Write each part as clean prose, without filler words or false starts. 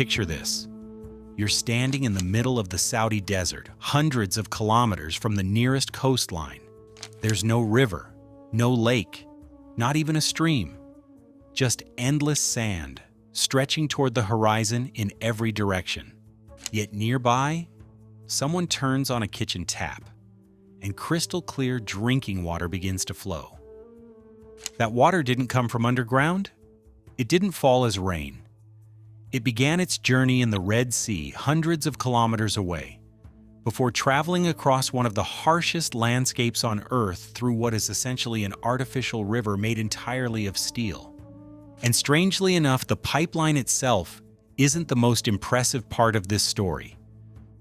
Picture this. You're standing in the middle of the Saudi desert, hundreds of kilometers from the nearest coastline. There's no river, no lake, not even a stream. Just endless sand, stretching toward the horizon in every direction. Yet nearby, someone turns on a kitchen tap, and crystal clear drinking water begins to flow. That water didn't come from underground. It didn't fall as rain. It began its journey in the Red Sea, hundreds of kilometers away, before traveling across one of the harshest landscapes on Earth through what is essentially an artificial river made entirely of steel. And strangely enough, the pipeline itself isn't the most impressive part of this story,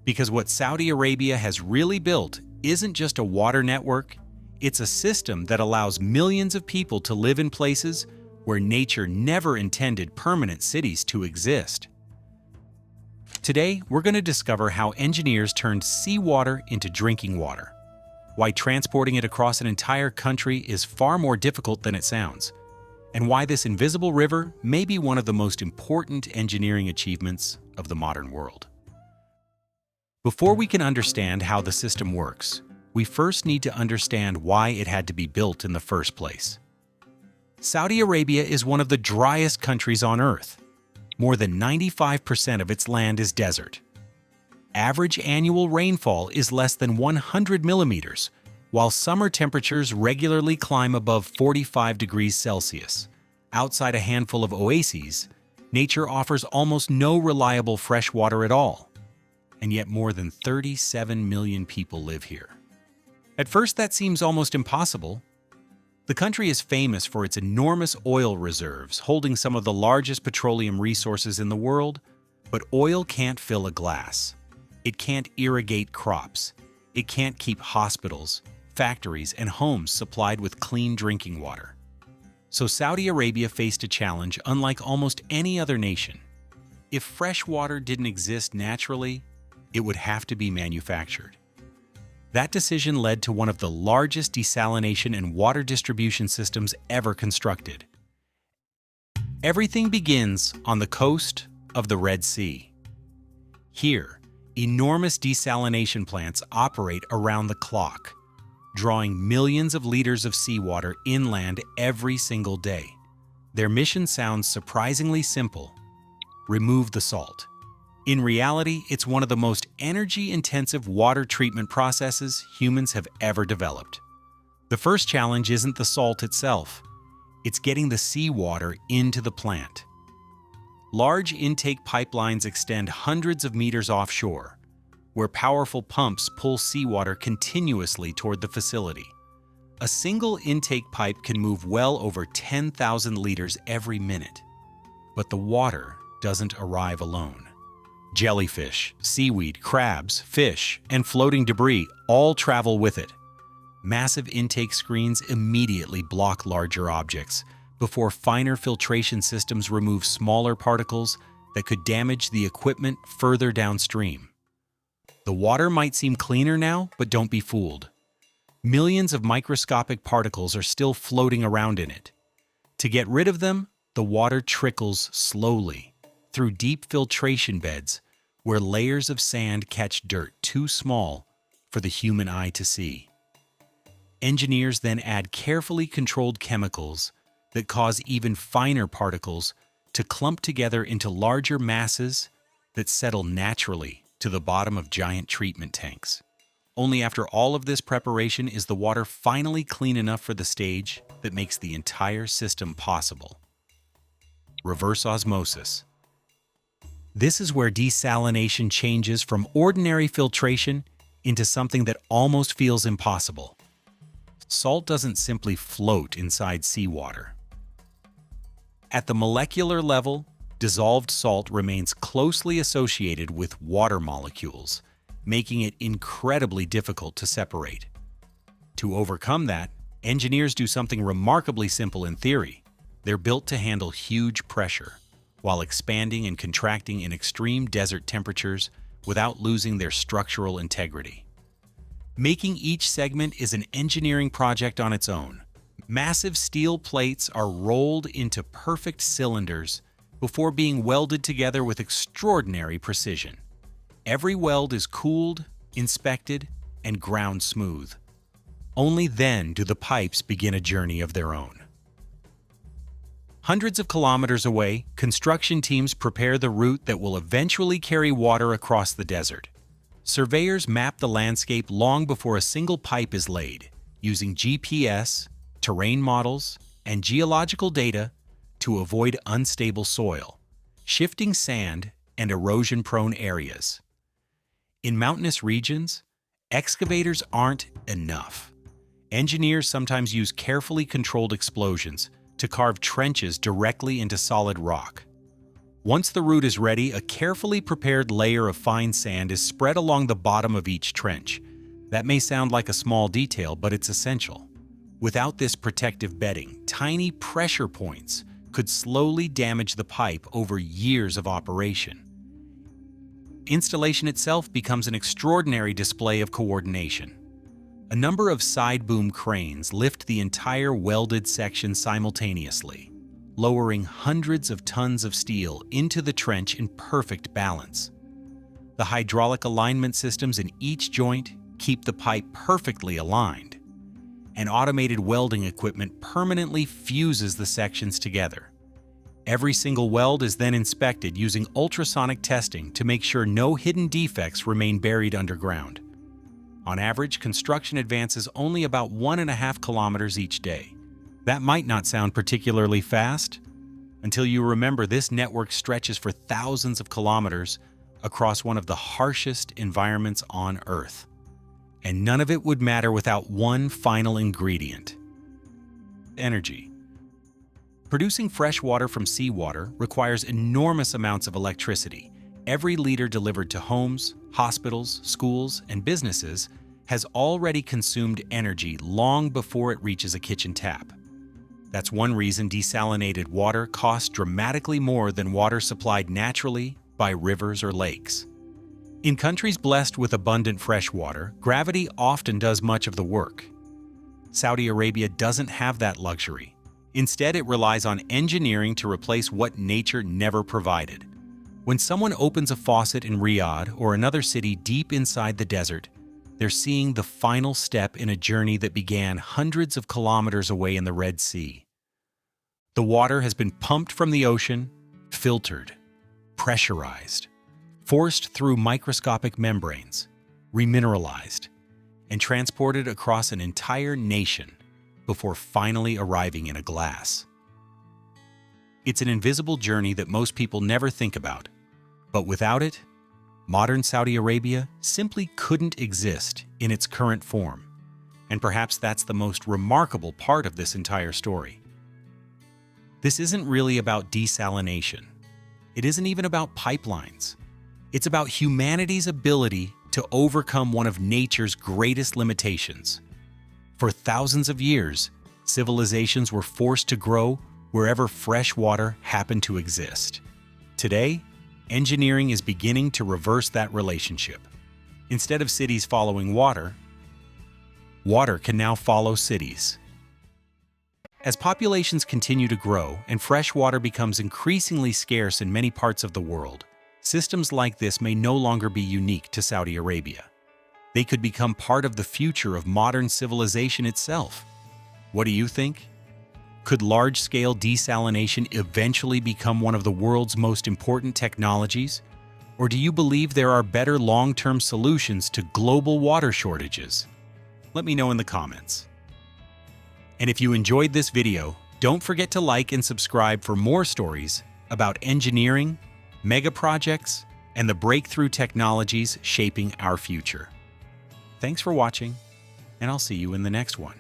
because what Saudi Arabia has really built isn't just a water network, it's a system that allows millions of people to live in places where nature never intended permanent cities to exist. Today, we're going to discover how engineers turned seawater into drinking water, why transporting it across an entire country is far more difficult than it sounds, and why this invisible river may be one of the most important engineering achievements of the modern world. Before we can understand how the system works, we first need to understand why it had to be built in the first place. Saudi Arabia is one of the driest countries on Earth. More than 95% of its land is desert. Average annual rainfall is less than 100 millimeters, while summer temperatures regularly climb above 45 degrees Celsius. Outside a handful of oases, nature offers almost no reliable fresh water at all. And yet more than 37 million people live here. At first, that seems almost impossible. The country is famous for its enormous oil reserves, holding some of the largest petroleum resources in the world, but oil can't fill a glass. It can't irrigate crops. It can't keep hospitals, factories, and homes supplied with clean drinking water. So Saudi Arabia faced a challenge unlike almost any other nation. If fresh water didn't exist naturally, it would have to be manufactured. That decision led to one of the largest desalination and water distribution systems ever constructed. Everything begins on the coast of the Red Sea. Here, enormous desalination plants operate around the clock, drawing millions of liters of seawater inland every single day. Their mission sounds surprisingly simple: remove the salt. In reality, it's one of the most energy-intensive water treatment processes humans have ever developed. The first challenge isn't the salt itself. It's getting the seawater into the plant. Large intake pipelines extend hundreds of meters offshore, where powerful pumps pull seawater continuously toward the facility. A single intake pipe can move well over 10,000 liters every minute. But the water doesn't arrive alone. Jellyfish, seaweed, crabs, fish, and floating debris all travel with it. Massive intake screens immediately block larger objects before finer filtration systems remove smaller particles that could damage the equipment further downstream. The water might seem cleaner now, but don't be fooled. Millions of microscopic particles are still floating around in it. To get rid of them, the water trickles slowly through deep filtration beds where layers of sand catch dirt too small for the human eye to see. Engineers then add carefully controlled chemicals that cause even finer particles to clump together into larger masses that settle naturally to the bottom of giant treatment tanks. Only after all of this preparation is the water finally clean enough for the stage that makes the entire system possible. Reverse osmosis. This is where desalination changes from ordinary filtration into something that almost feels impossible. Salt doesn't simply float inside seawater. At the molecular level, dissolved salt remains closely associated with water molecules, making it incredibly difficult to separate. To overcome that, engineers do something remarkably simple in theory. They're built to handle huge pressure, while expanding and contracting in extreme desert temperatures without losing their structural integrity. Making each segment is an engineering project on its own. Massive steel plates are rolled into perfect cylinders before being welded together with extraordinary precision. Every weld is cooled, inspected, and ground smooth. Only then do the pipes begin a journey of their own. Hundreds of kilometers away, construction teams prepare the route that will eventually carry water across the desert. Surveyors map the landscape long before a single pipe is laid, using GPS, terrain models, and geological data to avoid unstable soil, shifting sand, and erosion-prone areas. In mountainous regions, excavators aren't enough. Engineers sometimes use carefully controlled explosions to carve trenches directly into solid rock. Once the route is ready, a carefully prepared layer of fine sand is spread along the bottom of each trench. That may sound like a small detail, but it's essential. Without this protective bedding, tiny pressure points could slowly damage the pipe over years of operation. Installation itself becomes an extraordinary display of coordination. A number of side boom cranes lift the entire welded section simultaneously, lowering hundreds of tons of steel into the trench in perfect balance. The hydraulic alignment systems in each joint keep the pipe perfectly aligned, and automated welding equipment permanently fuses the sections together. Every single weld is then inspected using ultrasonic testing to make sure no hidden defects remain buried underground. On average, construction advances only about 1.5 kilometers each day. That might not sound particularly fast until you remember this network stretches for thousands of kilometers across one of the harshest environments on Earth. And none of it would matter without one final ingredient: energy. Producing fresh water from seawater requires enormous amounts of electricity. Every liter delivered to homes, hospitals, schools, and businesses has already consumed energy long before it reaches a kitchen tap. That's one reason desalinated water costs dramatically more than water supplied naturally by rivers or lakes. In countries blessed with abundant fresh water, gravity often does much of the work. Saudi Arabia doesn't have that luxury. Instead, it relies on engineering to replace what nature never provided. When someone opens a faucet in Riyadh or another city deep inside the desert, they're seeing the final step in a journey that began hundreds of kilometers away in the Red Sea. The water has been pumped from the ocean, filtered, pressurized, forced through microscopic membranes, remineralized, and transported across an entire nation before finally arriving in a glass. It's an invisible journey that most people never think about, but without it, modern Saudi Arabia simply couldn't exist in its current form. And perhaps that's the most remarkable part of this entire story. This isn't really about desalination. It isn't even about pipelines. It's about humanity's ability to overcome one of nature's greatest limitations. For thousands of years, civilizations were forced to grow wherever fresh water happened to exist. Today, engineering is beginning to reverse that relationship. Instead of cities following water, water can now follow cities. As populations continue to grow and fresh water becomes increasingly scarce in many parts of the world, systems like this may no longer be unique to Saudi Arabia. They could become part of the future of modern civilization itself. What do you think? Could large-scale desalination eventually become one of the world's most important technologies? Or do you believe there are better long-term solutions to global water shortages? Let me know in the comments. And if you enjoyed this video, don't forget to like and subscribe for more stories about engineering, megaprojects, and the breakthrough technologies shaping our future. Thanks for watching, and I'll see you in the next one.